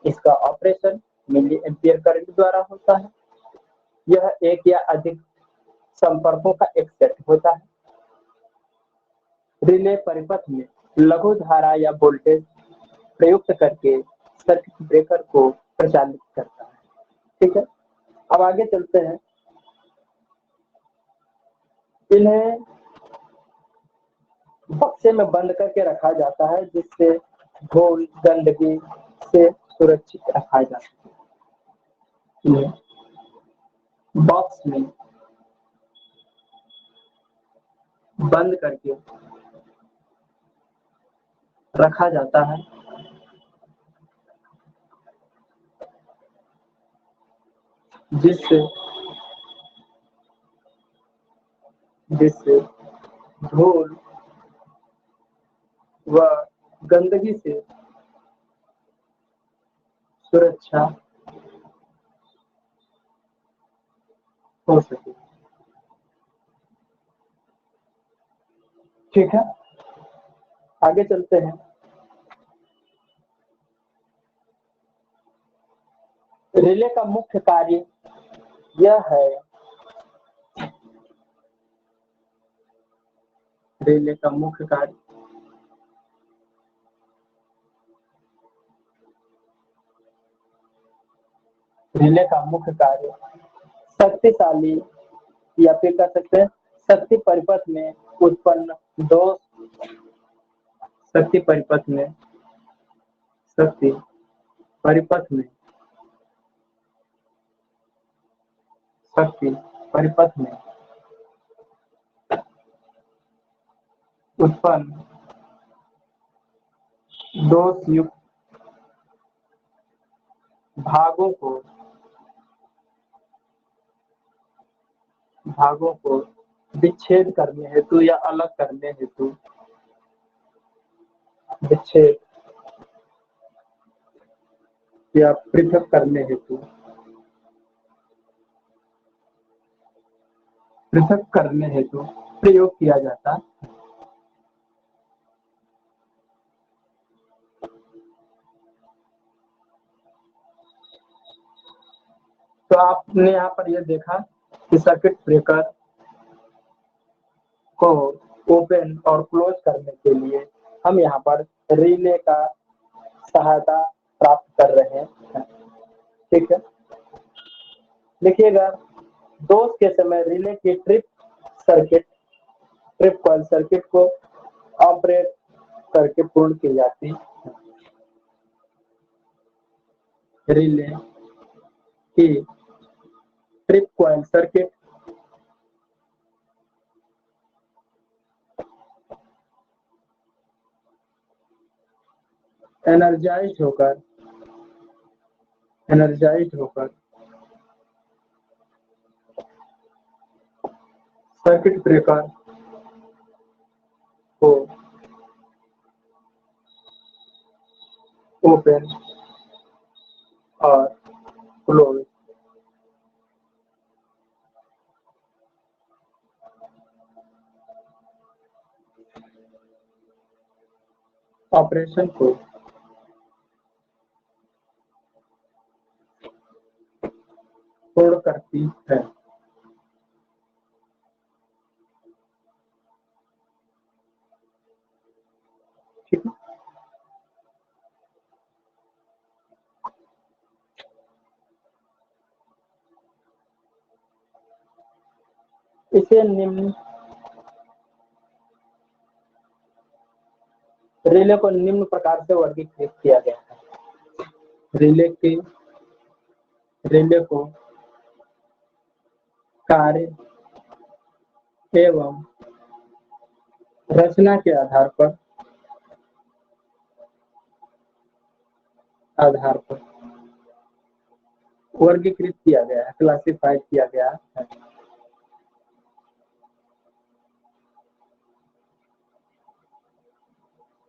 इसका operation milli ampere current द्वारा होता है। यह एक या अधिक संपर्कों का एक सेट होता है। रिले परिपथ में लघु धारा या वोल्टेज प्रयुक्त करके सर्किट ब्रेकर को प्रचालित करता है। ठीक है, अब आगे चलते हैं। इन्हें बक्से में बंद करके रखा जाता है जिससे धूल गंदगी से सुरक्षित रखा जा सके। बॉक्स में बंद करके रखा जाता है जिससे धूल व गंदगी से सुरक्षा हो सके। ठीक है, आगे चलते हैं। रिले का मुख्य कार्य यह है, रिले का मुख्य कार्य शक्तिशाली या फिर कह सकते हैं शक्ति परिपथ में उत्पन्न दोष, शक्ति परिपथ में उत्पन्न दोष युक्त भागों को विच्छेद करने हेतु या अलग करने हेतु विच्छेद या पृथक करने हेतु प्रयोग किया जाता है। तो आपने यहाँ पर यह देखा कि सर्किट ब्रेकर को ओपन और क्लोज करने के लिए हम यहाँ पर रिले का सहायता प्राप्त कर रहे हैं। ठीक है, देखिएगा दोष के समय रिले की ट्रिप कॉइल सर्किट को ऑपरेट करके पूर्ण की जाती है। रिले की ट्रिप कॉइल सर्किट एनर्जाइज्ड होकर सर्किट ब्रेकर को ओपन और क्लोज ऑपरेशन को पूर्ण करती है। ठीक है, इसे रिले को निम्न प्रकार से वर्गीकृत किया गया है। रिले को कार्य एवं रचना के आधार पर वर्गीकृत किया गया है, क्लासिफाइड किया गया है।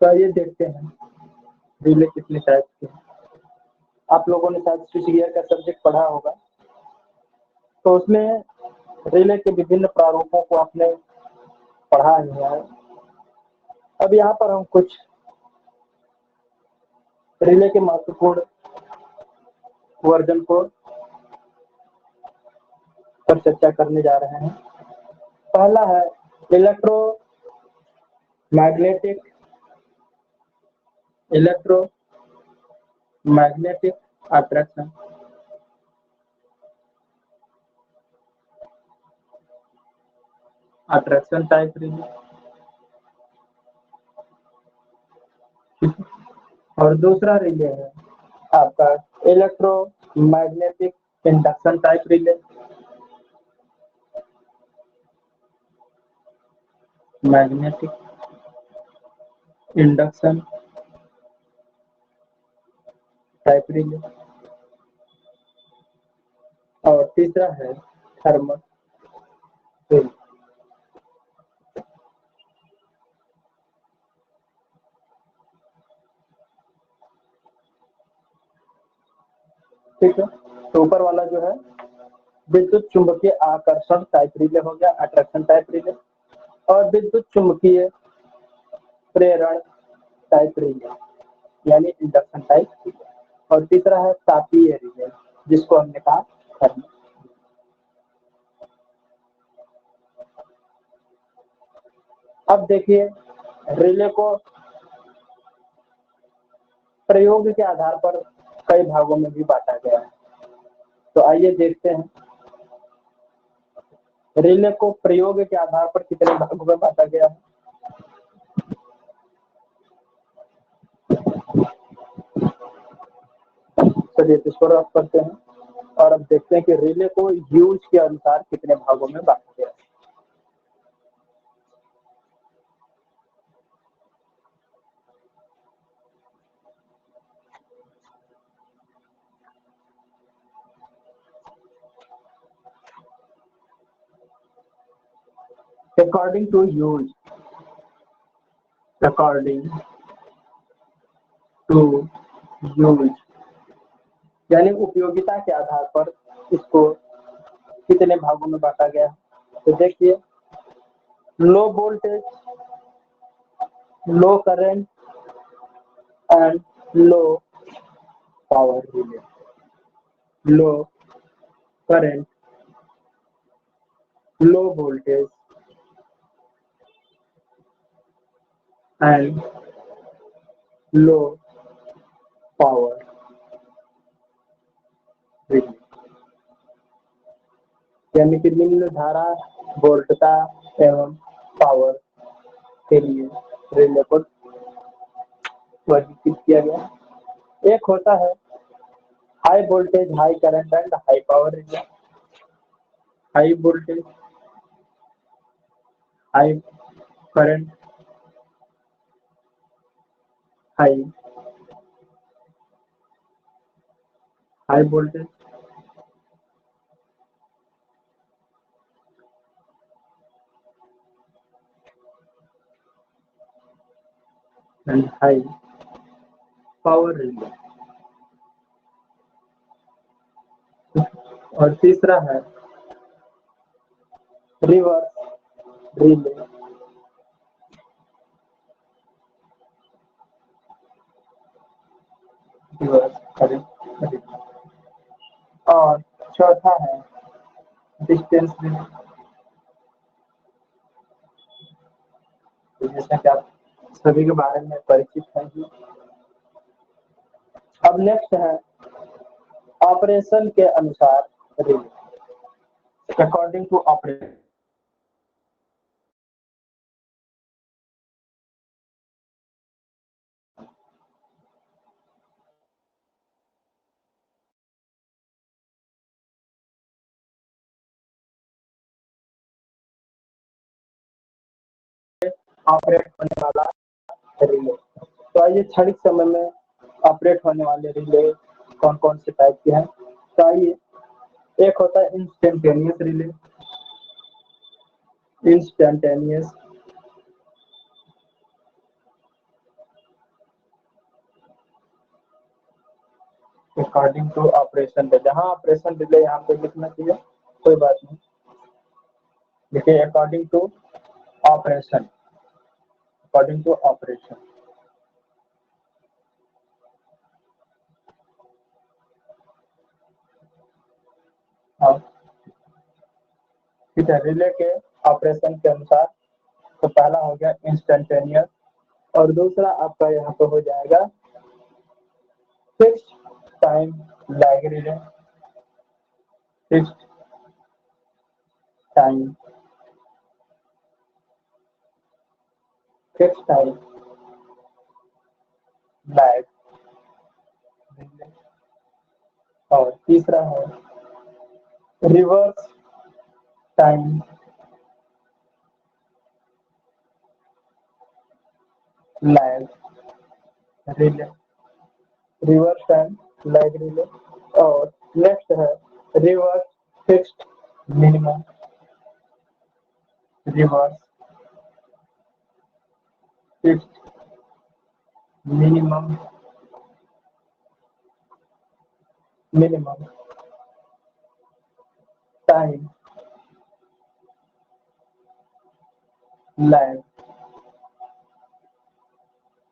तो ये देखते हैं रिले कितने टाइप के हैं। आप लोगों ने शायद स्विच गियर का सब्जेक्ट पढ़ा होगा, तो उसमें रिले के विभिन्न प्रारूपों को आपने पढ़ा ही है। अब यहाँ पर हम कुछ रिले के महत्वपूर्ण वर्जन को पर चर्चा करने जा रहे हैं। पहला है इलेक्ट्रोमैग्नेटिक अट्रैक्शन। Type relay. और दूसरा रिले है आपका electromagnetic induction type relay. Magnetic induction type relay. और तीसरा है थर्मल रिले। ठीक है, तो ऊपर वाला जो है विद्युत चुंबकीय आकर्षण टाइप रिले हो गया, अट्रैक्शन टाइप रिले। और विद्युत चुंबकीय प्रेरण टाइप रिले यानी इंडक्शन टाइप रिले। और तीसरा है तापीय रिले जिसको हमने कहा थर्मल। अब देखिए रिले को प्रयोग के आधार पर कई भागों में भी बांटा गया है। तो आइए देखते हैं रिले को प्रयोग के आधार पर कितने भागों में बांटा गया है। चलिए इसको रफ करते हैं और अब देखते हैं कि रिले को यूज के अनुसार कितने भागों में बांटा गया है। अकॉर्डिंग टू यूज यानी उपयोगिता के आधार पर इसको कितने भागों में बांटा गया है। तो देखिए low voltage, low current and low power relay. Low current, low voltage and low power relay यानी कि निम्न धारा, वोल्टता एवं पावर के लिए रिले को वर्गीकृत किया गया। एक होता है high voltage, high current and high power relay. High voltage, high current, high voltage and high power relay. और तीसरा है रिवर्स रिले। और चौथा है डिस्टेंस रिले। जैसा कि आप सभी के बारे में परिचित हैं। अब नेक्स्ट है ऑपरेशन के अनुसार relay. According to operation operate होने वाला रिले। तो आइए क्षणिक समय में ऑपरेट होने वाले रिले कौन कौन से टाइप के हैं। तो आइए, एक होता है instantaneous relay. Instantaneous according to operation relay. हाँ, ऑपरेशन रिले यहाँ पे लिखना चाहिए, कोई बात नहीं। देखिए according to operation, according to operation. ठीक है। रिले के ऑपरेशन के अनुसार तो पहला हो गया इंस्टेंटेनियस और दूसरा आपका यहाँ पे हो जाएगा fix time lag relay. Fix time lag relay और तीसरा है reverse time lag relay. Reverse time lag relay और नेक्स्ट है reverse fixed minimum. Reverse fixed minimum time lag.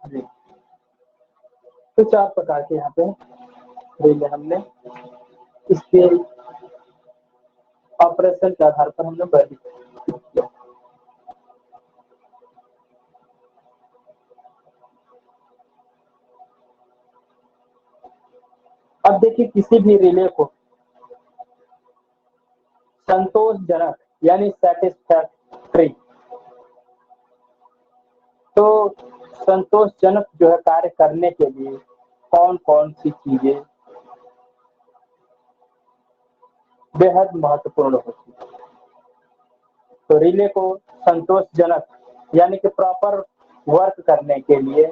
जी, तो 4 प्रकार के यहाँ पे रिले हमने इसके ऑपरेशन के आधार पर हमने वर्गीकृत किया। अब देखिए किसी भी रिले को संतोषजनक यानी सेटिस्फैक्टरी, तो संतोषजनक जो है कार्य करने के लिए कौन कौन सी चीजें बेहद महत्वपूर्ण होती है। तो रिले को संतोषजनक यानी कि प्रॉपर वर्क करने के लिए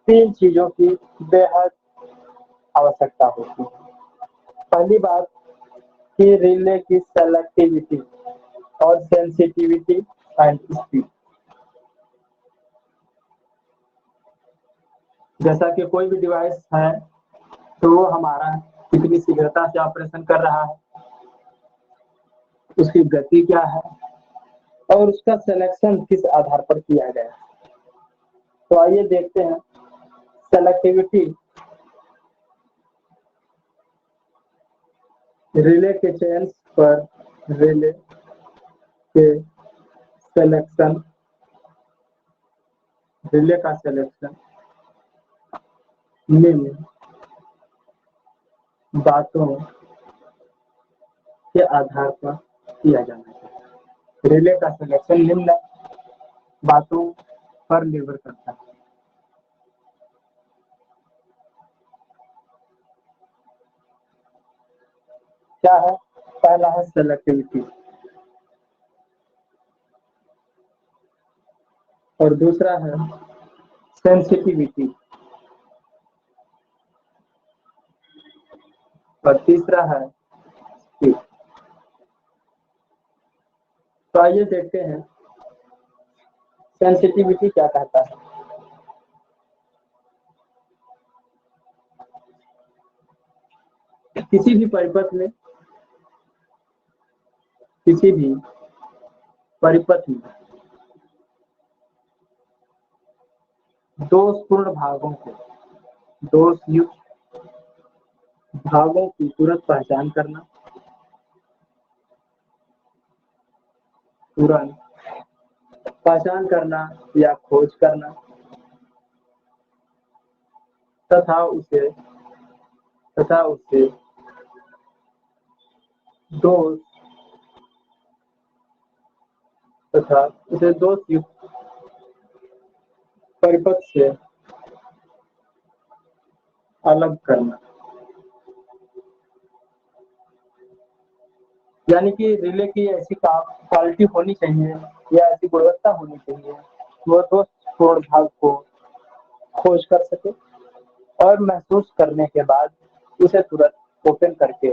3 चीजों की बेहद आवश्यकता होती है। पहली बात कि रिले की सेलेक्टिविटी और सेंसिटिविटी एंड स्पीड। जैसा कि कोई भी डिवाइस है तो वो हमारा कितनी शीघ्रता से ऑपरेशन कर रहा है, उसकी गति क्या है और उसका सिलेक्शन किस आधार पर किया गया है। तो आइए देखते हैं सेलेक्टिविटी। रिले के चयन पर रिले के सिलेक्शन, रिले का सिलेक्शन निम्न बातों के आधार पर किया जाना चाहिए। रिले का सिलेक्शन निम्न बातों पर निर्भर करता है। क्या है? पहला है सेलेक्टिविटी और दूसरा है सेंसिटिविटी और तीसरा है स्पीड। तो आइए देखते हैं सेंसिटिविटी क्या कहता है। किसी भी परिपथ में दोषपूर्ण भागों को, दोषयुक्त भागों की तुरंत पहचान करना या खोज करना तथा उसे दोष दोषयुक्त परिपथ से अलग करना। यानी कि रिले की ऐसी क्वालिटी होनी चाहिए या ऐसी गुणवत्ता होनी चाहिए वो दोषपूर्ण भाग को खोज कर सके और महसूस करने के बाद उसे तुरंत ओपन करके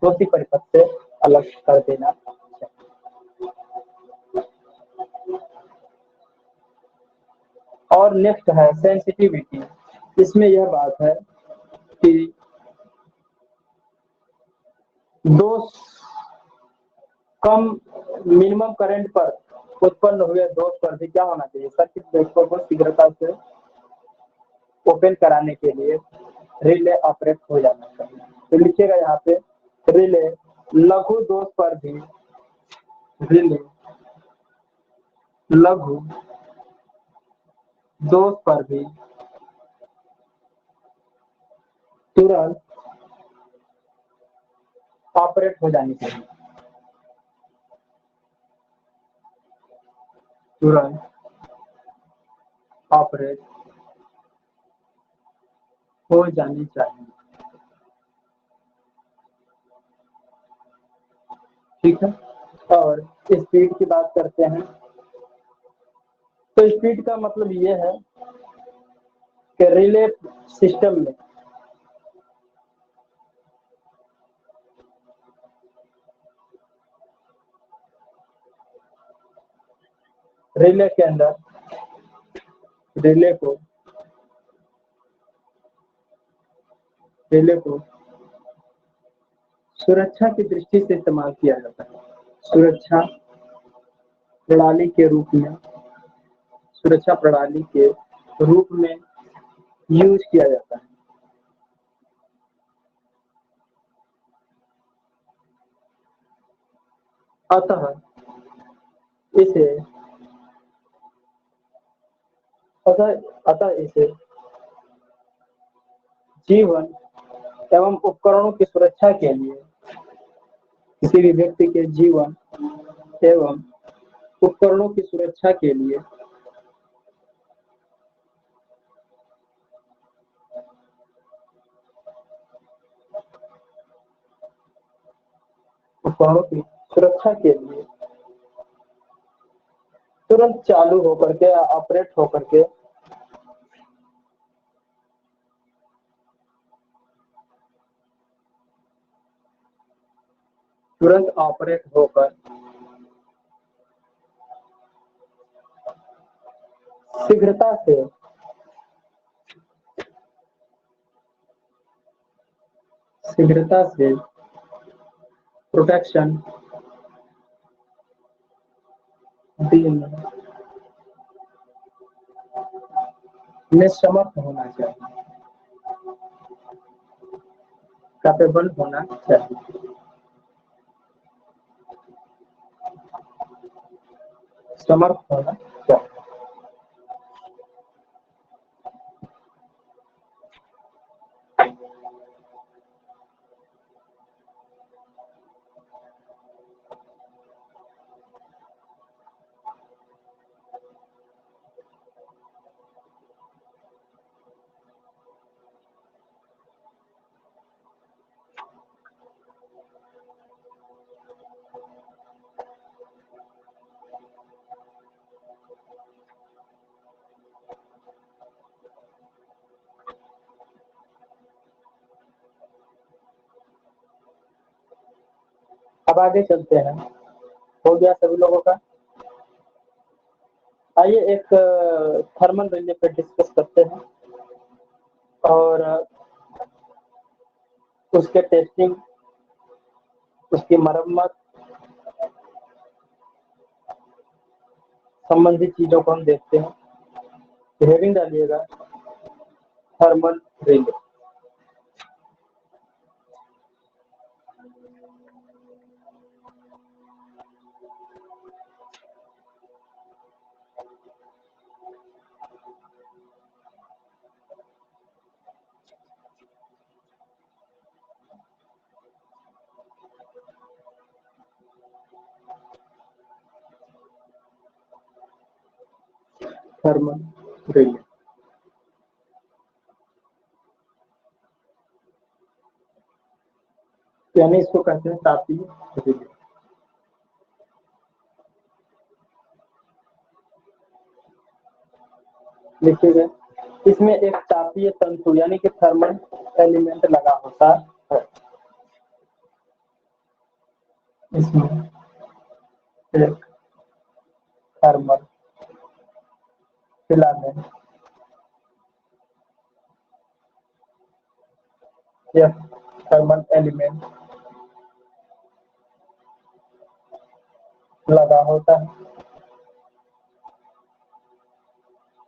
दोषी परिपथ से अलग कर देना चाहिए। और नेक्स्ट है सेंसिटिविटी। इसमें यह बात है कि दोष कम मिनिमम करंट पर उत्पन्न हुए दोष पर भी क्या होना चाहिए, सर्किट ब्रेकर को शीघ्रता से ओपन कराने के लिए रिले ऑपरेट हो जाना चाहिए। तो लिखिएगा यहाँ पे रिले लघु दोष पर भी रिले लघु दोष पर भी तुरंत ऑपरेट हो जानी चाहिए, तुरंत ऑपरेट हो जानी चाहिए। ठीक है, और स्पीड की बात करते हैं तो स्पीड का मतलब ये है कि रिले सिस्टम में रिले के अंदर रिले को सुरक्षा की दृष्टि से इस्तेमाल किया जाता है, सुरक्षा प्रणाली के रूप में सुरक्षा प्रणाली के रूप में यूज किया जाता है। अतः इसे अतः अतः इसे जीवन एवं उपकरणों की सुरक्षा के लिए, किसी भी व्यक्ति के जीवन एवं उपकरणों की सुरक्षा के लिए उपकरणों की सुरक्षा के लिए तुरंत चालू होकर के या ऑपरेट होकर के तुरंत ऑपरेट होकर शीघ्रता से प्रोटेक्शन देने में समर्थ होना चाहिए, कैपेबल होना चाहिए, समर्थ होना चाहिए। अब आगे चलते हैं, हो गया सभी लोगों का। आइए एक थर्मल रिले पे डिस्कस करते हैं और उसके टेस्टिंग, उसकी मरम्मत संबंधित चीजों को हम देखते हैं। हेडिंग डालिएगा थर्मल रिले। थर्मल रिले यानी इसको कहते हैं तापीय रिले। लिखिएगा, इसमें एक तापीय तंतु यानी कि थर्मल एलिमेंट लगा होता है। इसमें एक थर्मल फिलामेंट या थर्मल एलिमेंट लगा होता है,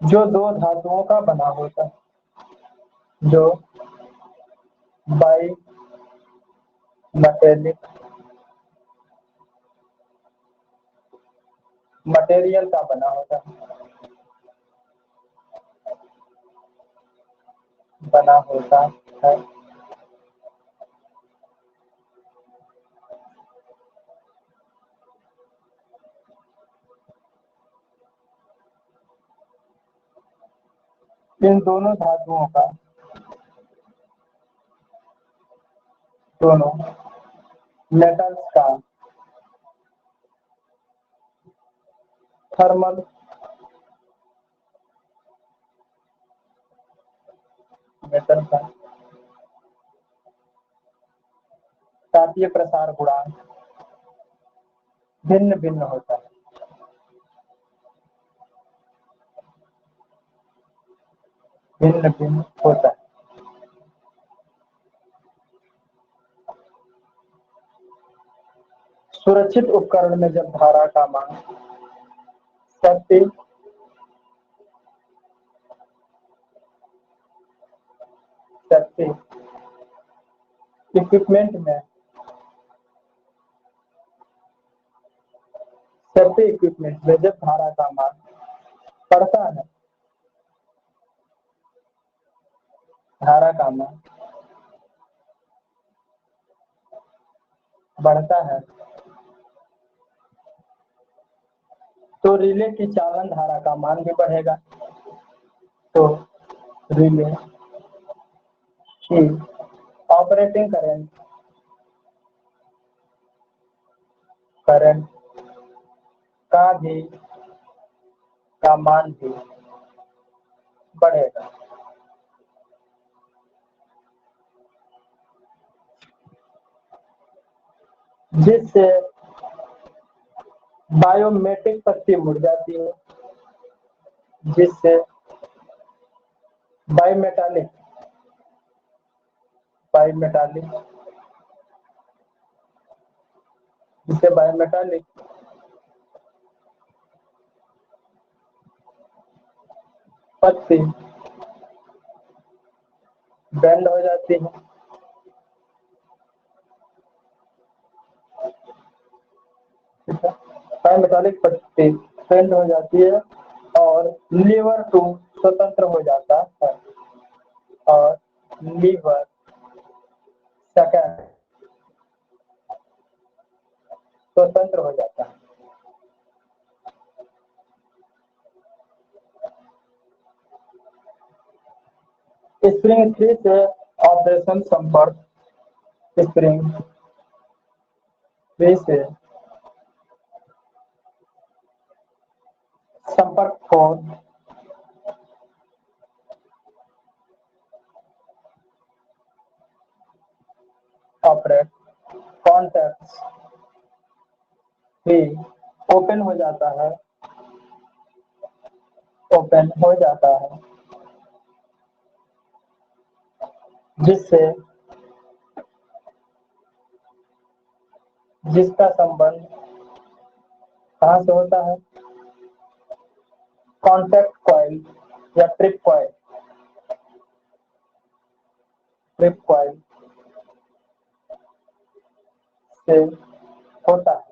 जो दो धातुओं का बना होता है, जो बाई मेटेलिक मटेरियल का बना होता है। इन दोनों धातुओं का दोनों मेटल्स का थर्मल मेटल का तापीय प्रसार गुणांक भिन्न भिन्न होता है। भिन्न भिन्न होता है। सुरक्षित उपकरण में जब धारा का मान शक्ति इक्विपमेंट में जब धारा का मान बढ़ता है, धारा का मान बढ़ता है, तो रिले की चालन धारा का मान भी बढ़ेगा। तो रिले की ऑपरेटिंग करंट का मान भी बढ़ेगा। जिससे बायोमेट्रिक पत्ती मुड़ जाती है, जिससे बायोमेटालिक पत्ती बेंड हो जाती है। बायोमेटालिक पत्ती बेंड हो जाती है और लीवर टू स्वतंत्र हो जाता है, और लीवर सेकंड स्वतंत्र हो जाता है। स्प्रिंग 3 से ऑपरेशन संपर्क स्प्रिंग 3 से संपर्क फोर्स ऑपरेट कॉन्टैक्ट भी ओपन हो जाता है, जिसका संबंध कहाँ से होता है? कॉन्टैक्ट कॉइल या ट्रिप कॉइल से होता है।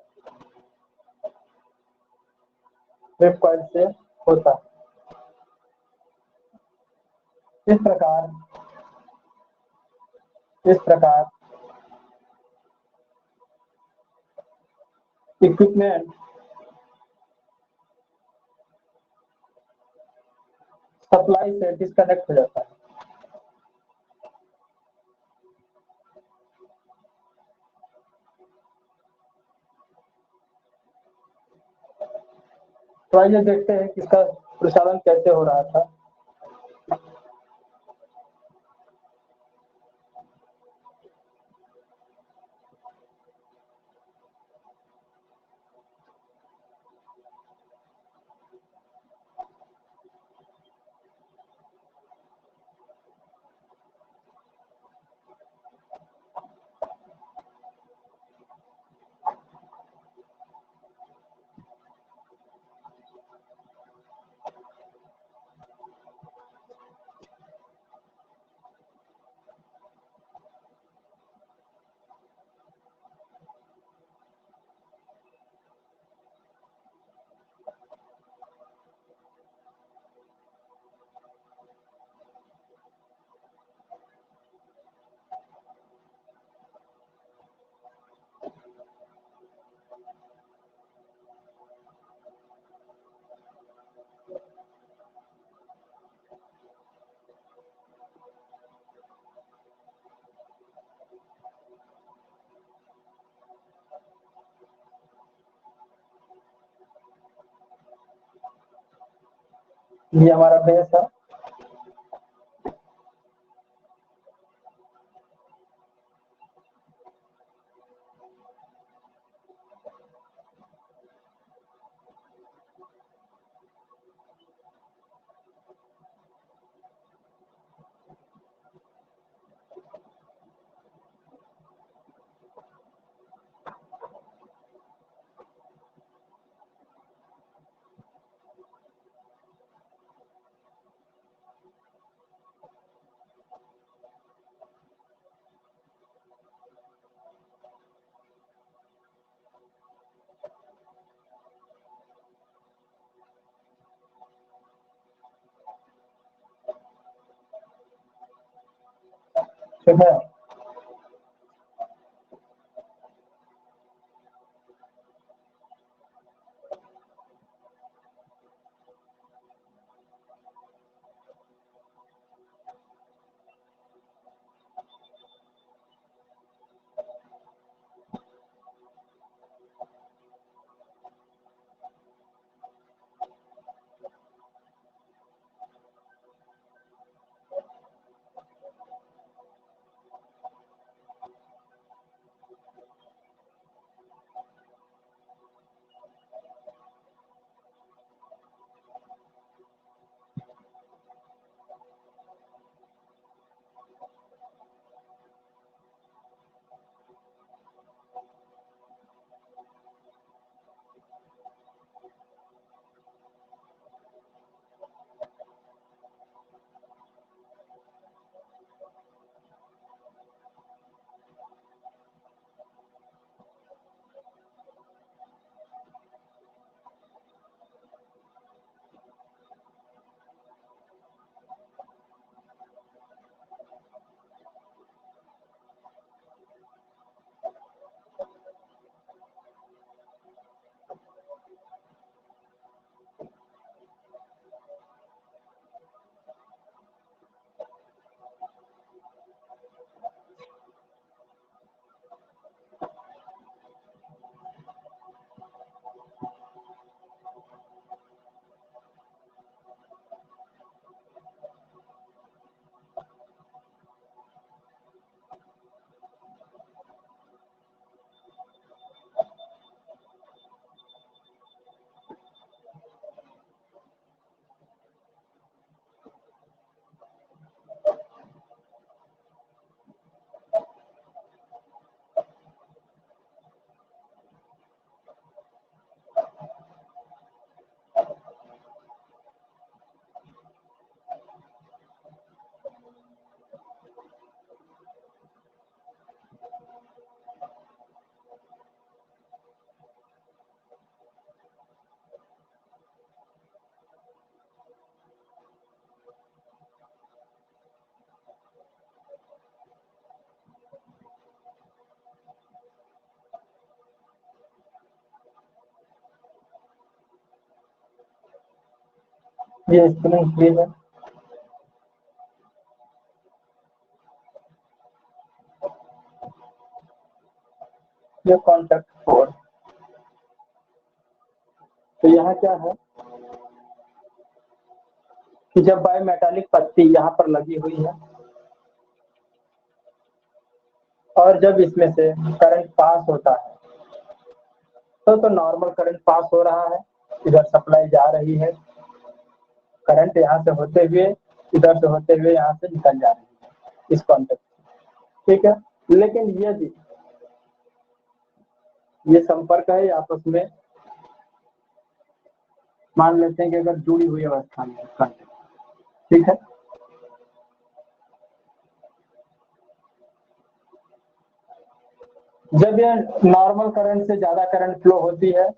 ट्रिप कॉइल से होता है। इस प्रकार इक्विपमेंट सप्लाई से डिस्कनेक्ट हो जाता है। तो आइए देखते हैं कि इसका प्रसारण कैसे हो रहा था। ये हमारा बेस है। ठीक है। ये स्प्रिंग फ्रीज है। ये कॉन्टैक्ट 4। तो यहाँ क्या है कि जब बायोमेटालिक पत्ती यहाँ पर लगी हुई है और जब इसमें से करंट पास होता है तो नॉर्मल करंट पास हो रहा है, इधर सप्लाई जा रही है, करंट यहाँ से होते हुए इधर से होते हुए यहाँ से निकल जा रही है इस कॉन्टेक्ट। ठीक है, लेकिन यदि ये संपर्क है आपस में, मान लेते हैं कि अगर जुड़ी हुई अवस्था में कॉन्टेक्ट, ठीक है, जब ये नॉर्मल करंट से ज्यादा करंट फ्लो होती है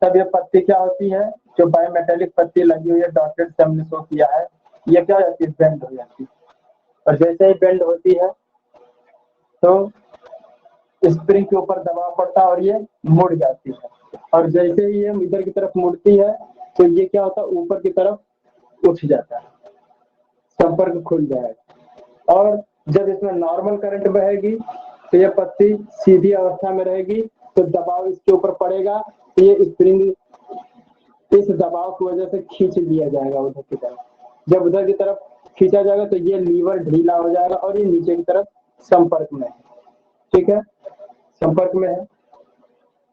तब ये पत्ती क्या होती है, जो बायोमेटालिक पत्ती लगी हुई है डॉटेड से हमने शो किया है, ये क्या हो जाती है, बेंड हो जाती है। और जैसे ही बेंड होती है तो स्प्रिंग के ऊपर दबाव पड़ता है और ये मुड़ जाती है, और जैसे ही ये इधर की तरफ मुड़ती है तो ये क्या होता है, ऊपर की तरफ उठ जाता है, संपर्क खुल जाएगा। और जब इसमें नॉर्मल करंट बहेगी तो ये पत्ती सीधी अवस्था में रहेगी, तो दबाव इसके ऊपर पड़ेगा तो ये स्प्रिंग इस दबाव की वजह से खींच लिया जाएगा उधर की तरफ। जब उधर की तरफ खींचा जाएगा तो ये लीवर ढीला हो जाएगा और ये नीचे की तरफ संपर्क में है। ठीक है, संपर्क में है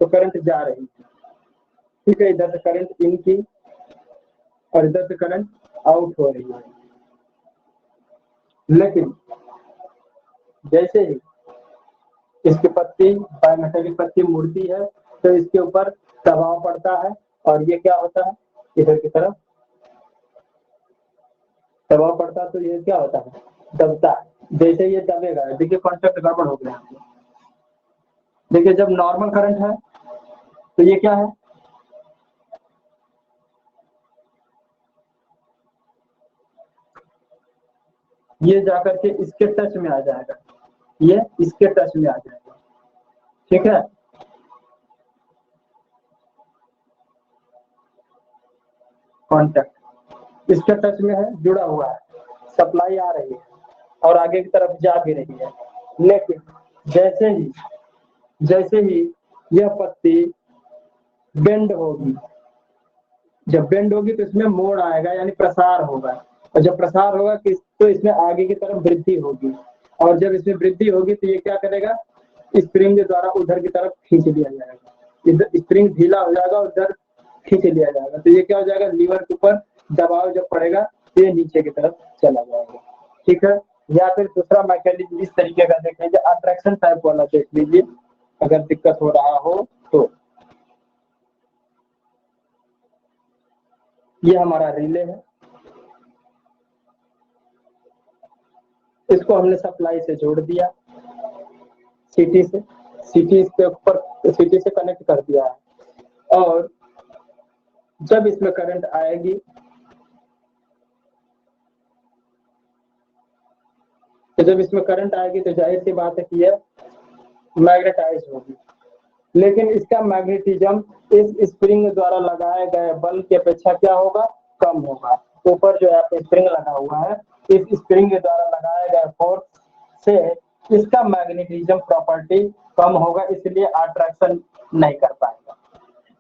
तो करंट जा रही है। ठीक है, इधर से करंट इन की और इधर से करंट आउट हो रही है। लेकिन जैसे ही इसकी पत्ती बायोमेटेलिक पत्ती मुड़ती है तो इसके ऊपर दबाव पड़ता है और ये क्या होता है, इधर की तरफ दबाव पड़ता है तो ये क्या होता है, दबता है। जैसे ये दबेगा, देखिए कॉन्सेप्ट गड़बड़ हो गया। देखिए जब नॉर्मल करंट है तो ये क्या है, ये जाकर के इसके टच में आ जाएगा, ये इसके टच में आ जाएगा। ठीक है, कॉन्टेक्ट इसके टच में है, जुड़ा हुआ है, सप्लाई आ रही है और आगे की तरफ जा भी रही है। लेकिन जैसे ही यह पत्ती बेंड होगी, जब बेंड होगी तो इसमें मोड़ आएगा यानी प्रसार होगा, और जब प्रसार होगा तो इसमें आगे की तरफ वृद्धि होगी, और जब इसमें वृद्धि होगी तो ये क्या करेगा, स्प्रिंग के द्वारा उधर की तरफ खींच लिया जाएगा। इधर स्प्रिंग ढीला हो जाएगा और उधर खींच लिया जाएगा, तो ये क्या हो जाएगा, लीवर के ऊपर दबाव जब पड़ेगा तो ये नीचे की तरफ चला जाएगा। ठीक है, या फिर दूसरा मैकेनिज्म इस तरीके का देख लीजिए, अट्रैक्शन टाइप वाला देख लीजिए अगर दिक्कत हो रहा हो तो। ये हमारा रिले है, इसको हमने सप्लाई से जोड़ दिया, सिटी के ऊपर सिटी से कनेक्ट कर दिया है। और जब इसमें करंट आएगी तो जाहिर सी बात है कि यह मैग्नेटाइज होगी, लेकिन इसका मैग्नेटिज्म इस स्प्रिंग द्वारा लगाए गए बल की अपेक्षा क्या होगा, कम होगा। ऊपर जो है स्प्रिंग लगा हुआ है, इस स्प्रिंग के द्वारा लगाए गए फोर्स से इसका मैग्नेटिज्म प्रॉपर्टी कम होगा, इसलिए अट्रैक्शन नहीं कर पाएगा।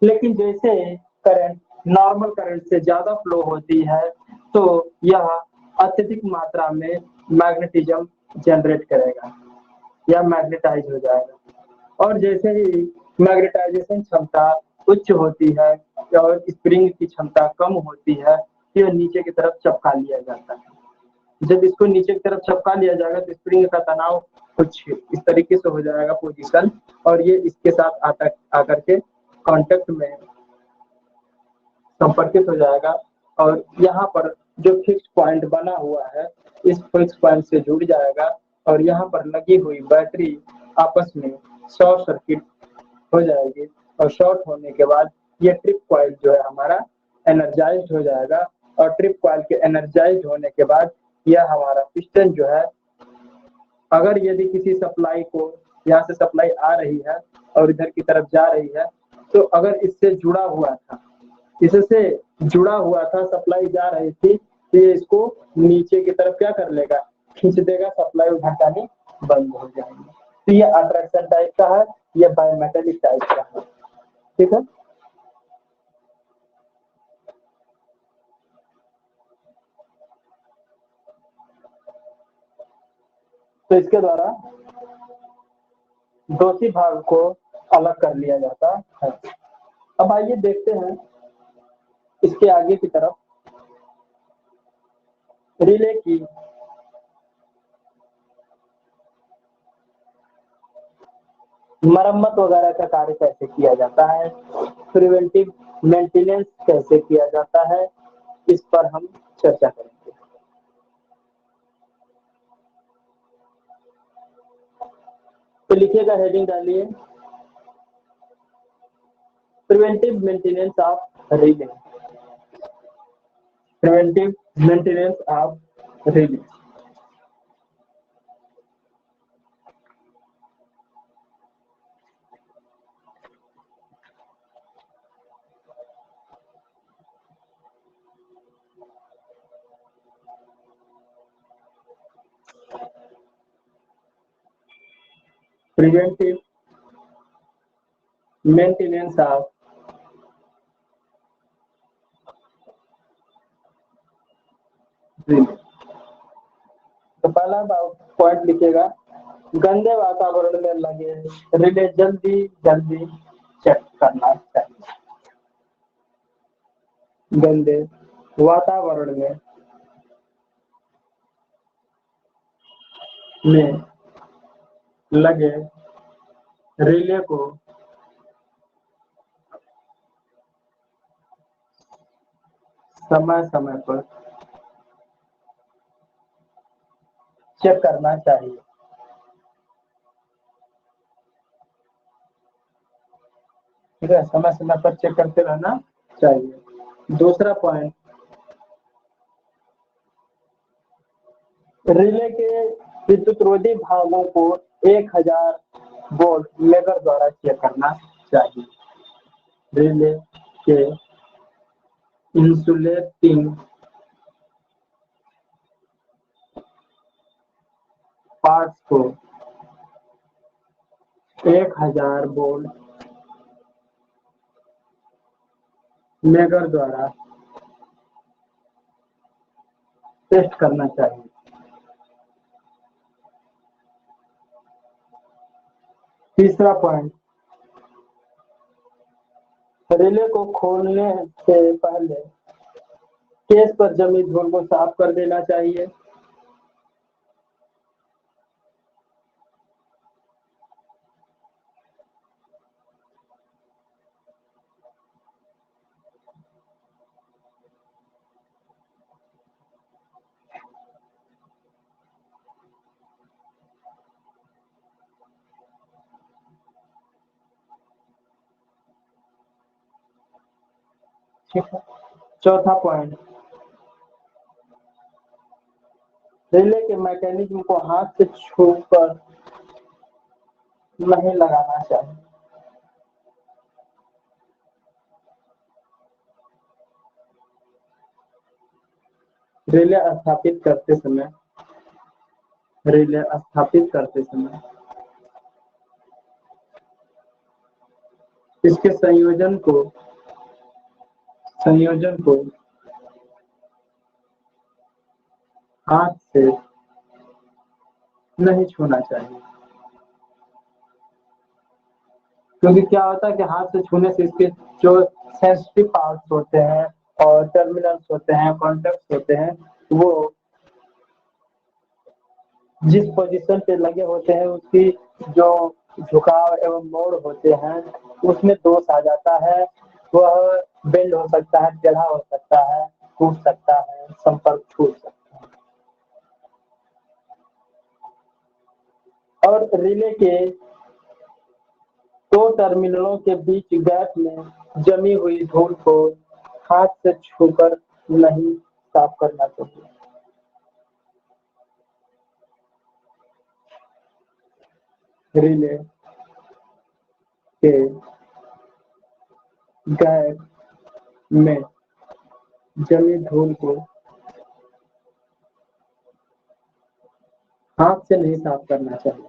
लेकिन जैसे करंट नॉर्मल करंट से ज्यादा फ्लो होती है तो यह अत्यधिक मात्रा में मैग्नेटिज्म जनरेट करेगा या मैग्नेटाइज हो जाएगा। और जैसे ही मैग्नेटाइजेशन क्षमता उच्च होती है और स्प्रिंग की क्षमता कम होती है तो यह नीचे की तरफ चपका लिया जाता है। जब इसको नीचे की तरफ चपका लिया जाएगा तो स्प्रिंग का तनाव कुछ इस तरीके से हो जाएगा पोजीशन, और ये इसके साथ आकर के कांटेक्ट में संपर्कित हो जाएगा और यहाँ पर जो फिक्स पॉइंट बना हुआ है इस फिक्स पॉइंट से जुड़ जाएगा और यहाँ पर लगी हुई बैटरी आपस में शॉर्ट सर्किट हो जाएगी, और शॉर्ट होने के बाद ये ट्रिप कॉइल जो है हमारा एनर्जाइज्ड हो जाएगा, और ट्रिप कॉइल के एनर्जाइज्ड होने के बाद यह हमारा पिस्टन जो है, अगर यदि किसी सप्लाई को यहाँ से सप्लाई आ रही है और इधर की तरफ जा रही है तो अगर इससे जुड़ा हुआ था, इससे जुड़ा हुआ था, सप्लाई जा रही थी तो ये इसको नीचे की तरफ क्या कर लेगा, खींच देगा, सप्लाई उधर जानी बंद हो जाएगी। तो ये अट्रैक्शन टाइप का है, ये बायोमेटेलिक टाइप का है। ठीक है, तो इसके द्वारा दोषी भाग को अलग कर लिया जाता है। अब आइए देखते हैं इसके आगे की तरफ रिले की मरम्मत वगैरह का कार्य कैसे किया जाता है, प्रिवेंटिव मेंटेनेंस कैसे किया जाता है, इस पर हम चर्चा करेंगे। तो लिखिएगा, हेडिंग डालिए, preventive maintenance of relay. Preventive maintenance of relay. Preventive maintenance of पहला पॉइंट लिखिएगा, गंदे वातावरण में लगे रिले जल्दी जल्दी चेक करना चाहिए। गंदे वातावरण में लगे रिले को समय समय पर चेक करना चाहिए। ठीक है, समय समय पर चेक करते रहना चाहिए। दूसरा पॉइंट, रिले के विद्युतरोधी भागों को 1000 वोल्ट लेगर द्वारा चेक करना चाहिए। रिले के इंसुलेटिंग पार्ट्स को 1000 वोल्ट लेगर द्वारा टेस्ट करना चाहिए। तीसरा पॉइंट, रिले को खोलने से पहले केस पर जमी धूल को साफ कर देना चाहिए। ठीक है। चौथा पॉइंट, रिले के मैकेनिज्म को हाथ से छूकर नहीं लगाना चाहिए। रिले स्थापित करते समय इसके संयोजन को हाथ से नहीं छूना चाहिए, क्योंकि क्या होता है कि हाथ से छूने से इसके जो सेंसिटिव पार्ट्स होते हैं और टर्मिनल्स होते हैं, कॉन्टेक्ट्स होते हैं, वो जिस पोजीशन पे लगे होते हैं उसकी जो झुकाव एवं मोड़ होते हैं उसमें दोष आ जाता है। वह बेंड हो सकता है, टेढ़ा हो सकता है, टूट सकता है, संपर्क छूट सकता है। और रिले के 2 टर्मिनलों के बीच गैप में जमी हुई धूल को हाथ से छूकर नहीं साफ करना चाहिए। रिले के गैप में जमी धूल को हाथ से नहीं साफ करना चाहिए,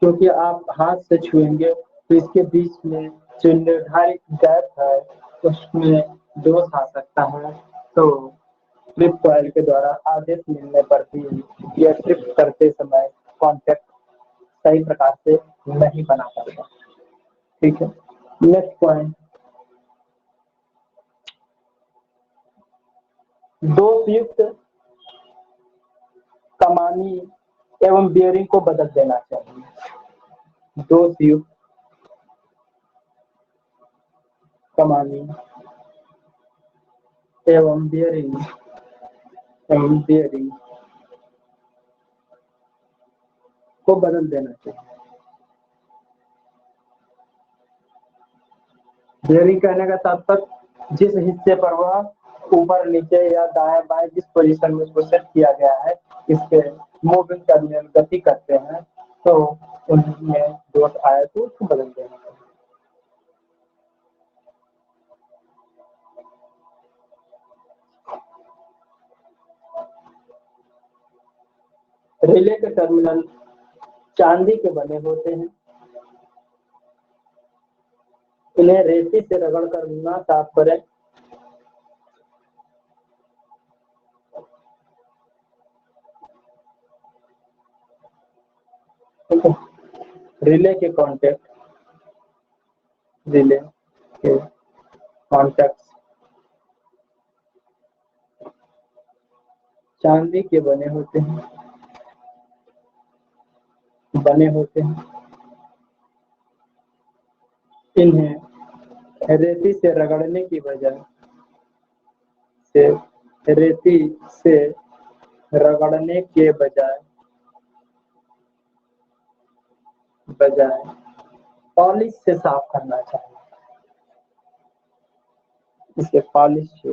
क्योंकि आप हाथ से छुएंगे तो इसके बीच में जो निर्धारित गैप है उसमें दोष आ सकता है। तो ट्रिप कॉइल के द्वारा आदेश मिलने पर भी यह ट्रिप करते समय कॉन्टैक्ट सही प्रकार से नहीं बना पाता। ठीक है। नेक्स्ट पॉइंट, दोषयुक्त कमानी एवं बियरिंग को बदल देना चाहिए। दोषयुक्त कमानी एवं बियरिंग को बदल देना चाहिए। बियरिंग कहने का तात्पर्य जिस हिस्से पर वह ऊपर नीचे या दाएं बाएं जिस पोजीशन में उसको सेट किया गया है इसके मूविंग करने में गति करते हैं तो उनमें दोष आए तो उसको बदल देना चाहिए। रिले के टर्मिनल चांदी के बने होते हैं। इन्हें रेती से रगड़ कर न साफ करें। ठीक है। रिले के कॉन्टेक्ट चांदी के बने होते हैं। इन्हें रेती से रगड़ने की से रेती से रगड़ने के बजाय पॉलिश से साफ करना चाहिए। इसे पॉलिश से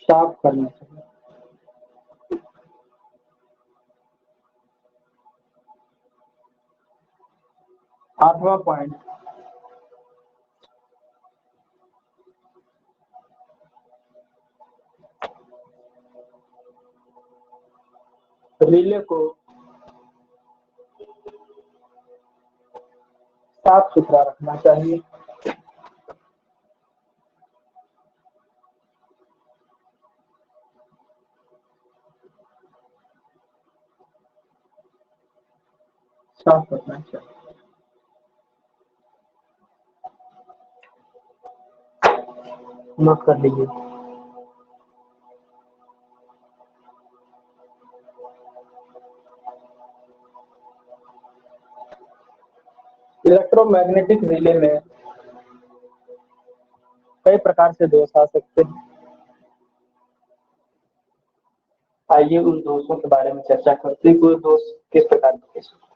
साफ करना चाहिए। 8वां पॉइंट, रिले को साफ सुथरा रखना चाहिए। साफ रखना चाहिए। नोट कर लीजिए। इलेक्ट्रोमैग्नेटिक रिले में कई प्रकार से दोष आ सकते हैं। आइए उन दोषों के बारे में चर्चा करते हैं। कोई दोष किस प्रकार के हो सकते हैं।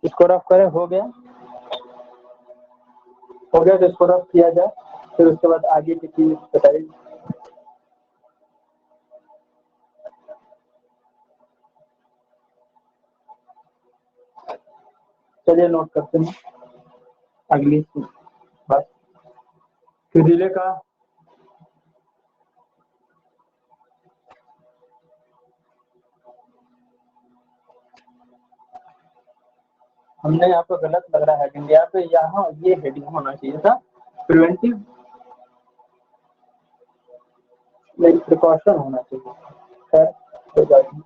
इसको रफ करें। हो गया तो इसको रफ किया जाए, फिर उसके बाद आगे की चीज बताइए। चलिए नोट करते हैं अगली बात। रिले का हमने यहाँ पे गलत लग रहा है हेडिंग। यहाँ पे ये हेडिंग होना चाहिए था प्रिवेंटिव, नहीं प्रिकॉशन होना चाहिए। खैर कोई बात नहीं।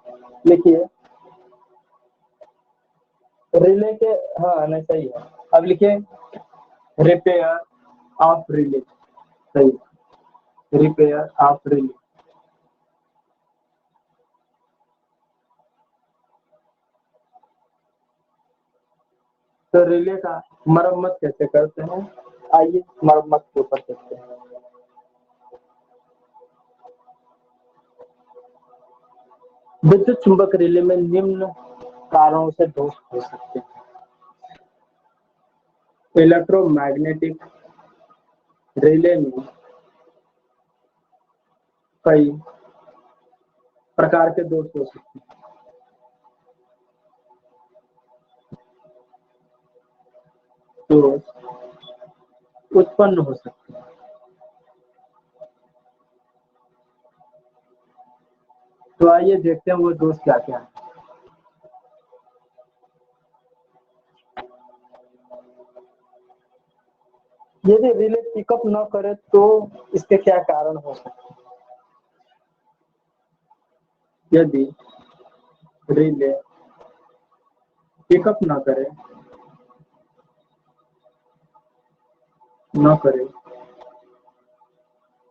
लिखिए रिले के, हाँ नहीं सही है। अब लिखिए रिपेयर ऑफ रिले। सही, रिपेयर ऑफ रिले। तो रिले का मरम्मत कैसे करते हैं, आइए मरम्मत के ऊपर चलते हैं। विद्युत चुंबक रिले में निम्न कारणों से दोष हो सकते हैं। इलेक्ट्रोमैग्नेटिक रिले में कई प्रकार के दोष हो सकते हैं। दोष उत्पन्न हो सकते हैं। तो आइए देखते हैं वो दोष क्या क्या है। यदि रिले पिकअप न करे तो इसके क्या कारण हो सकते हैं। यदि रिले पिकअप न करे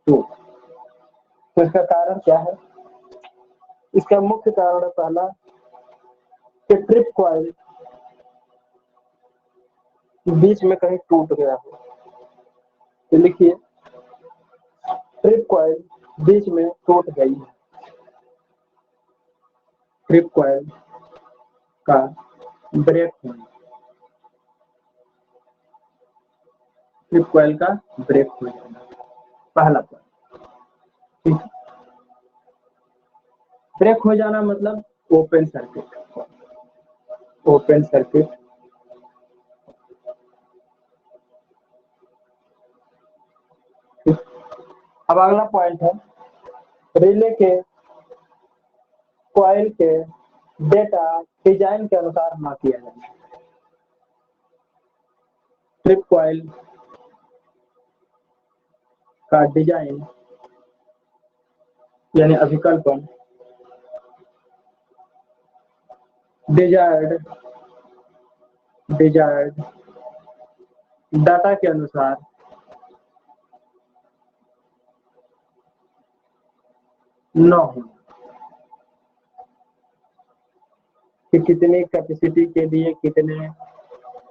तो इसका कारण क्या है। इसका मुख्य कारण है पहला कि ट्रिप कॉइल बीच में कहीं टूट गया हो। तो लिखिए ट्रिप कॉइल बीच में टूट गई है। ट्रिप कॉइल का ब्रेक होना, ट्रिप कॉइल का ब्रेक हो जाना पहला पॉइंट। ठीक, ब्रेक हो जाना मतलब ओपन सर्किट अब अगला पॉइंट है रिले के कॉइल के डेटा डिजाइन के अनुसार न किया जाए। ट्रिप कॉइल का डिजाइन यानी अभिकल्पन डिजायर्ड डाटा के अनुसार न हो कि कितने कैपेसिटी के लिए कितने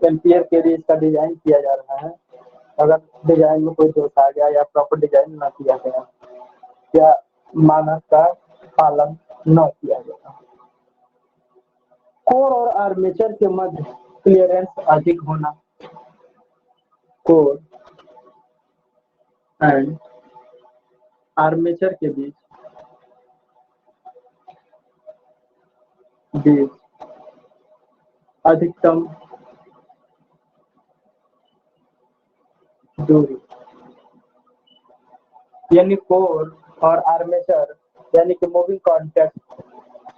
एम्पियर के लिए इसका डिजाइन किया जा रहा है। अगर डिजाइन में कोई दोष आ गया या प्रॉपर डिजाइन न किया गया या मानक का पालन न किया गया। कोर और आर्मेचर के मध्य क्लियरेंस अधिक होना। कोर एंड आर्मेचर के बीच अधिकतम दूरी यानी कोर और आर्मेचर यानी कि मूविंग कॉन्टैक्ट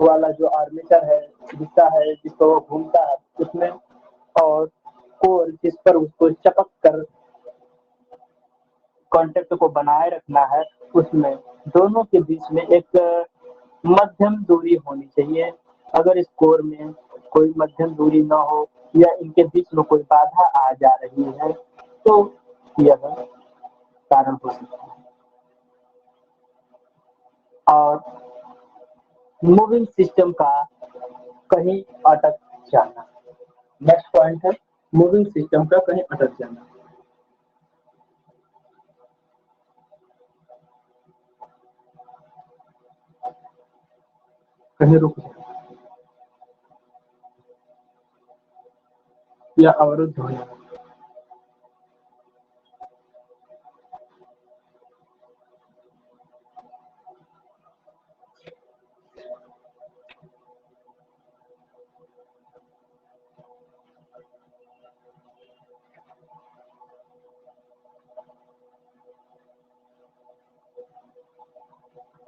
वाला जो आर्मेचर है दिखता है जिसको वो घूमता है उसमें और कोर जिस पर उसको चपक कर कॉन्टैक्ट को बनाए रखना है उसमें दोनों के बीच में एक मध्यम दूरी होनी चाहिए। अगर इस कोर में कोई मध्यम दूरी न हो या इनके बीच में कोई बाधा आ जा रही है तो यह कारण हो सकता है। और मूविंग सिस्टम का कहीं अटक जाना। नेक्स्ट पॉइंट है मूविंग सिस्टम का कहीं अटक जाना। कहीं रुक जाना या अवरुद्ध हो जाना।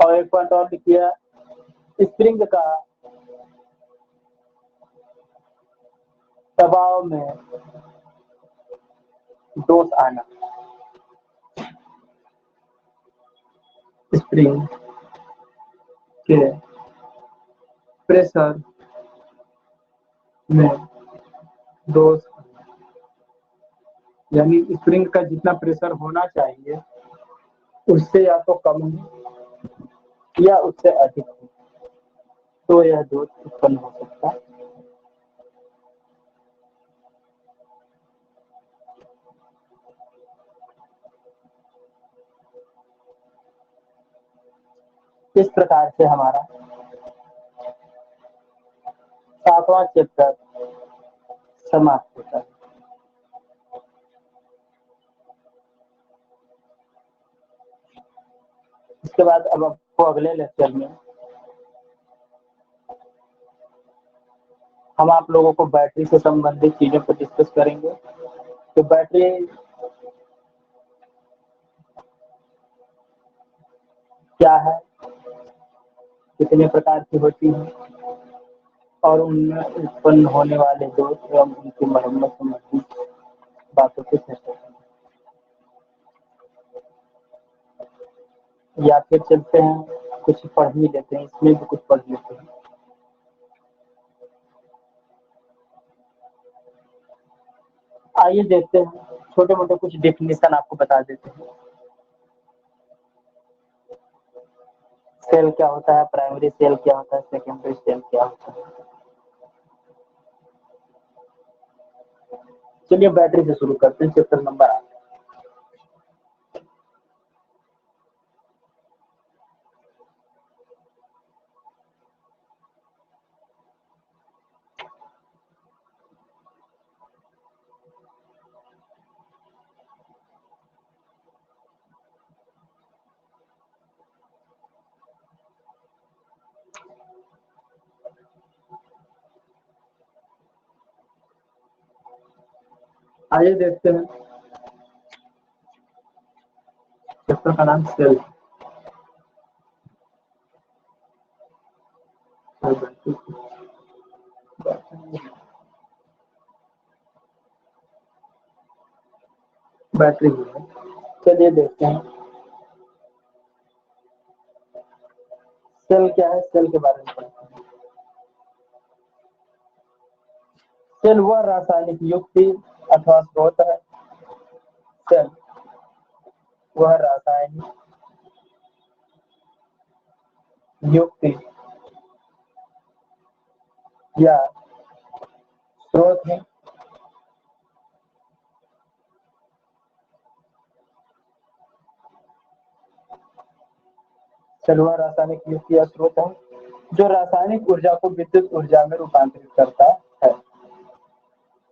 और एक पॉइंट और लिखिए स्प्रिंग का दबाव में दोष आना। स्प्रिंग के प्रेशर में दोष यानी स्प्रिंग का जितना प्रेशर होना चाहिए उससे या तो कम हो या उससे अधिक हो तो यह दोष उत्पन्न हो सकता है। इस प्रकार से हमारा 7वां चैप्टर समाप्त होता है। इसके बाद अब आपको अगले लेक्चर में हम आप लोगों को बैटरी से संबंधित चीजों पर डिस्कस करेंगे। तो बैटरी क्या है, कितने प्रकार की होती है और उनमें उत्पन्न होने वाले दोष एवं उनकी मरम्मत संबंधित बातों को चर्चा करेंगे। या फिर चलते हैं कुछ पढ़ ही लेते हैं, इसमें भी कुछ पढ़ लेते हैं। आइए देखते हैं छोटे मोटे कुछ डेफिनेशन आपको बता देते हैं। सेल क्या होता है, प्राइमरी सेल क्या होता है, सेकेंडरी सेल क्या होता है। चलिए बैटरी से शुरू करते हैं, चैप्टर नंबर 8। आइए देखते हैं चैप्टर का नाम सेल। बैटरी भी है। चलिए देखते हैं सेल क्या है, सेल के बारे में पढ़ते हैं। सेल वह रासायनिक युक्ति अथवा स्रोत है। सेल वह रासायनिक युक्ति या स्रोत है सेल वह रासायनिक युक्ति या स्रोत है जो रासायनिक ऊर्जा को विद्युत ऊर्जा में रूपांतरित करता है।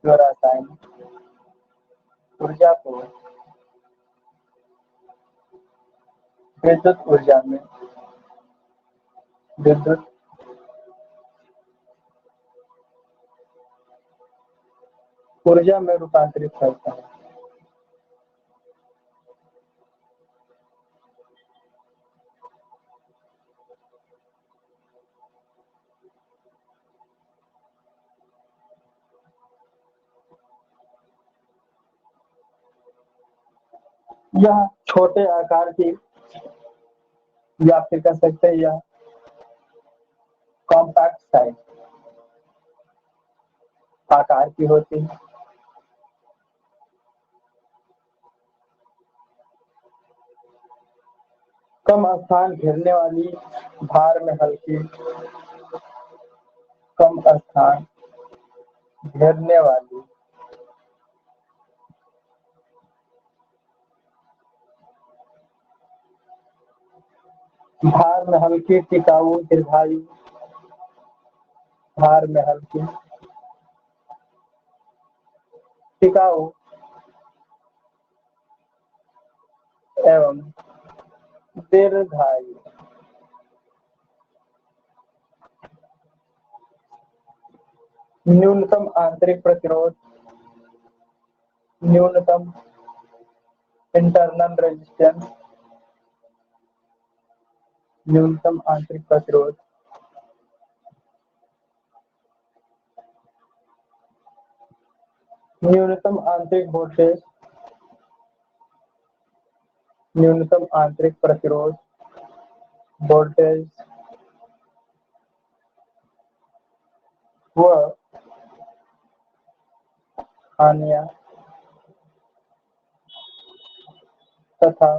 जो रासायनिक ऊर्जा को विद्युत ऊर्जा में रूपांतरित करता है। यह छोटे आकार की या फिर कह सकते हैं यह कॉम्पैक्ट साइज आकार की होती है। कम स्थान घेरने वाली, भार में हल्की। कम स्थान घेरने वाली, भार में हल्की, टिकाऊ, दीर्घायु। भार में हल्की, टिकाऊ एवं दीर्घायु। न्यूनतम आंतरिक प्रतिरोध, न्यूनतम इंटरनल रेजिस्टेंस, न्यूनतम आंतरिक प्रतिरोध, न्यूनतम आंतरिक वोल्टेज, न्यूनतम आंतरिक प्रतिरोध, वोल्टेज व हानियां तथा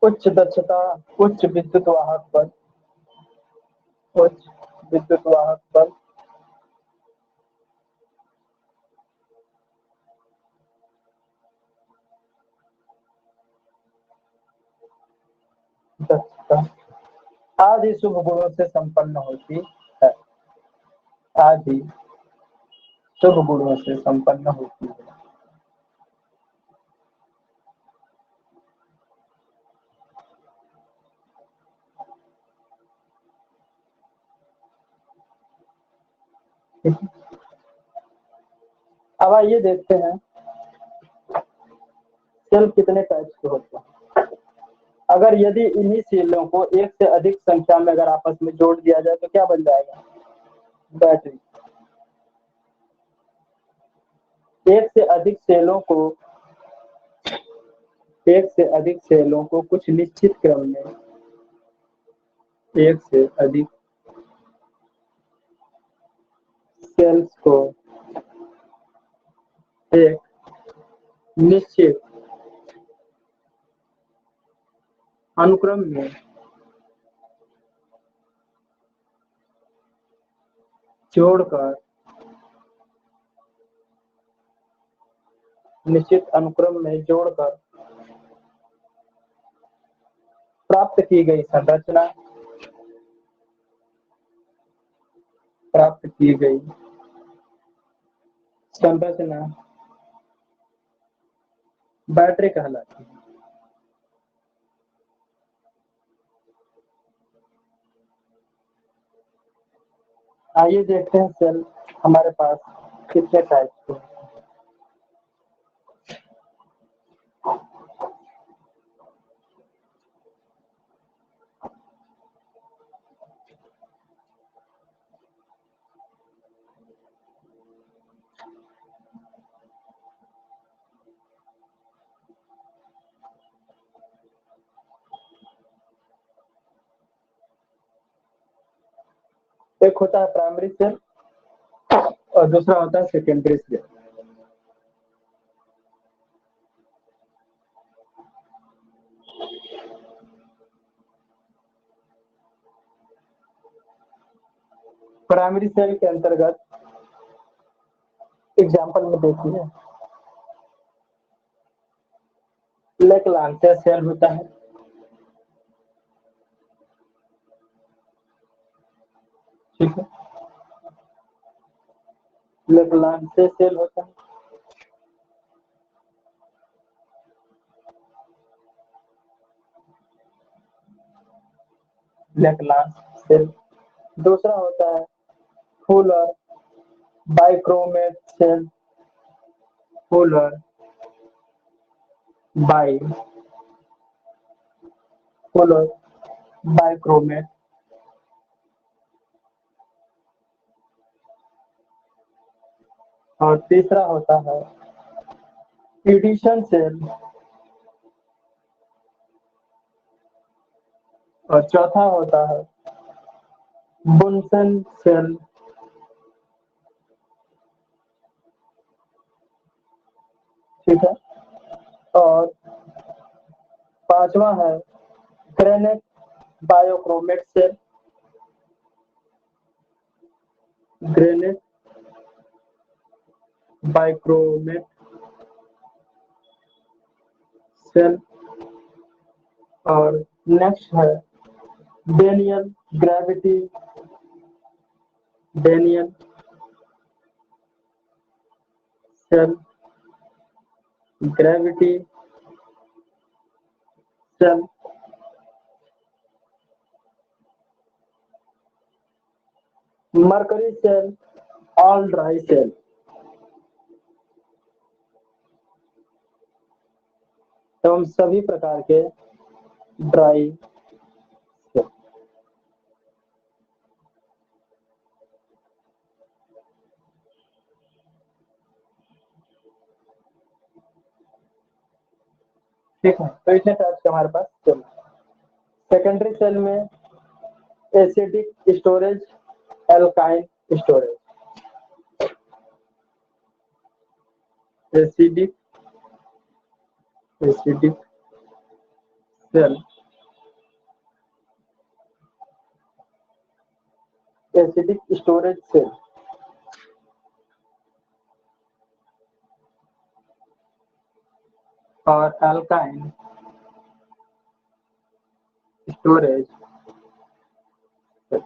उच्च दक्षता, उच्च विद्युत वाहक बल, उच्च विद्युत वाहक बल, दक्षता आदि शुभ गुणों से संपन्न होती है। आदि शुभ गुणों से संपन्न होती है। अब आइए देखते हैं सेल कितने टाइप के होते हैं। अगर यदि इन्हीं सेलों को एक से अधिक संख्या में अगर आपस में जोड़ दिया जाए तो क्या बन जाएगा? बैटरी। एक से अधिक सेलों को कुछ निश्चित क्रम में, एक से अधिक सेल्स को एक निश्चित अनुक्रम में जोड़कर प्राप्त की गई संरचना बैटरी कहलाती है। आइए देखते हैं सेल हमारे पास कितने टाइप के। एक होता है प्राइमरी सेल और दूसरा होता है सेकेंडरी सेल। प्राइमरी सेल के अंतर्गत एग्जाम्पल में देखिए, लेकलांसिया सेल होता है, ठीक है, लेकलांसिया सेल होता है, लेकलांस सेल। दूसरा होता है Fuller bichromate cell, Fuller bi Fuller bichromate. और तीसरा होता है एडिशन सेल। और चौथा होता है बुनसन सेल। ठीक है। और पांचवा है Grenet bichromate cell, Grenet bichromate cell. और नेक्स्ट है Daniel gravity, Daniel cell, gravity cell. Mercury cell, all dry cell. एवं सभी प्रकार के ड्राई सेल। ठीक है, तो इतने टाइप्स के हमारे पास सेल। सेकेंडरी सेल में एसिडिक स्टोरेज, एल्काइन storage. Acidic acidic cell, acidic storage cell. और एल्काइन स्टोरेज सेल।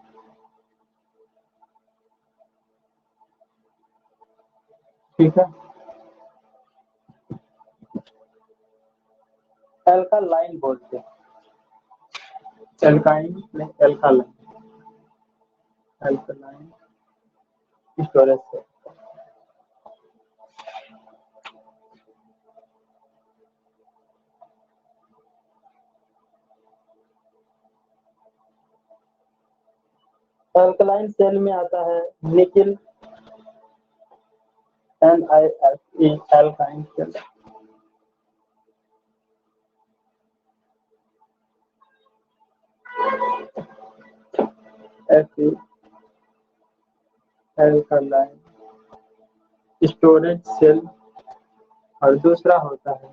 ठीक है। एल्कालाइन बोलते हैं, एल्काइन नहीं alkaline, alkaline storage cell. Alkaline cell में आता है निकिल, NiSe, एल्काइन cell. Fe, alkaline storage cell. और दूसरा होता है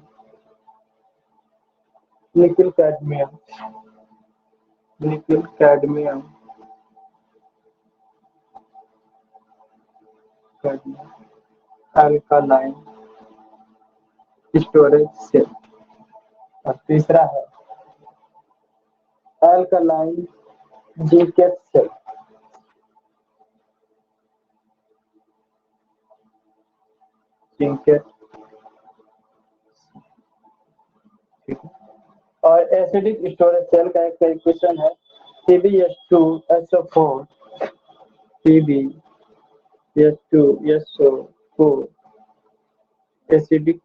nickel cadmium, nickel cadmium, alkaline storage cell. और तीसरा है एल्कलाइन जिंकेट सेल, जिंकेट। ठीक है। और एसिडिक स्टोरेज सेल का एक क्वेश्चन है CbH2SO4, CbH2SO4 acidic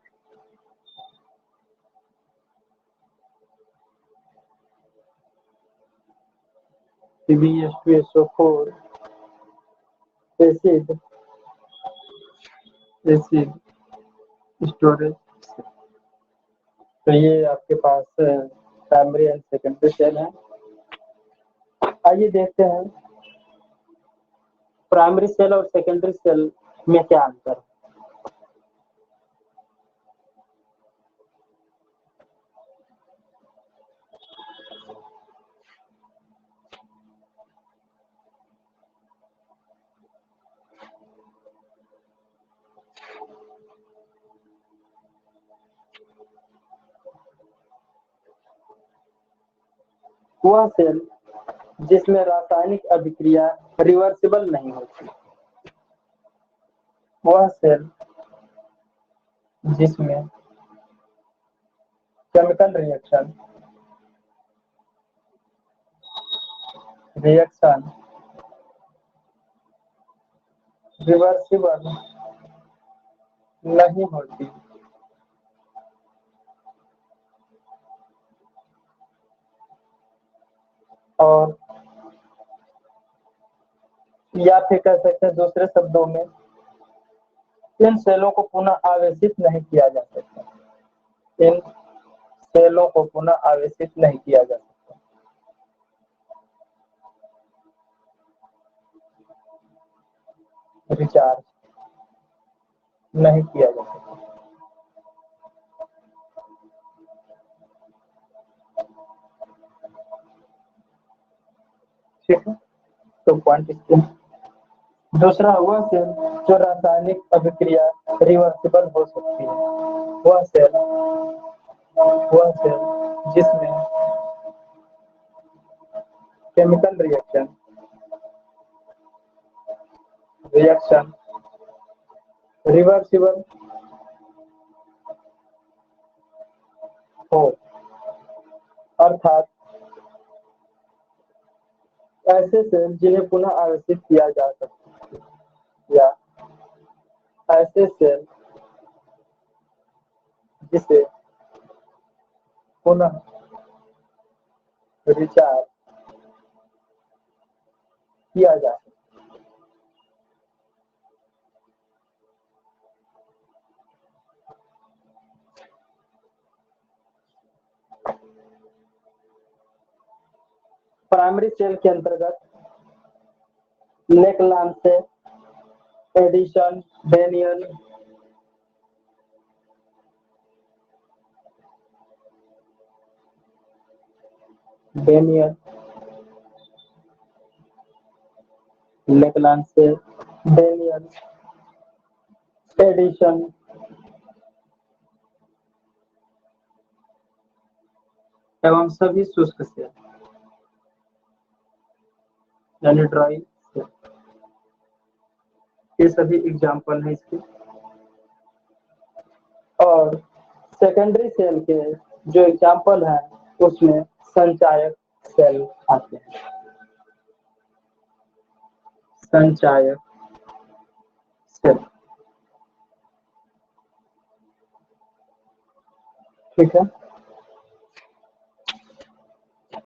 CbH2SO4 acid acid storage. तो ये आपके पास प्राइमरी एंड सेकेंडरी सेल है। आइए देखते हैं प्राइमरी सेल और सेकेंडरी सेल में क्या अंतर है? वह सेल जिसमें रासायनिक अभिक्रिया रिवर्सिबल नहीं होती, वह सेल जिसमें केमिकल रिएक्शन रिवर्सिबल नहीं होती, और या फिर कह सकते हैं दूसरे शब्दों में इन सेलों को पुनः आवेशित नहीं किया जा सकता, इन सेलों को पुनः आवेशित नहीं किया जा सकता। रिचार्ज नहीं किया जा सकता। ठीक है, तो पॉइंट इसके दूसरा वह सेल जो रासायनिक अभिक्रिया रिवर्सिबल हो सकती है, वह सेल जिसमें केमिकल रिएक्शन रिवर्सिबल हो, अर्थात ऐसे सेल जिन्हें पुनः आवेशित किया जा सकता है, या ऐसे सेल जिसे पुनः रिचार्ज किया जा सकता है। प्राइमरी सेल के अंतर्गत लेक्लांसे, एडिशन, डेनियल, लेक्लांसे, डेनियल, एडिशन एवं सभी शुष्क सेल यानी ड्राई सेल, ये सभी एग्जाम्पल हैं इसके। और सेकेंडरी सेल के जो एग्जाम्पल हैं उसमें संचायक सेल आते हैं, संचायक सेल। ठीक है।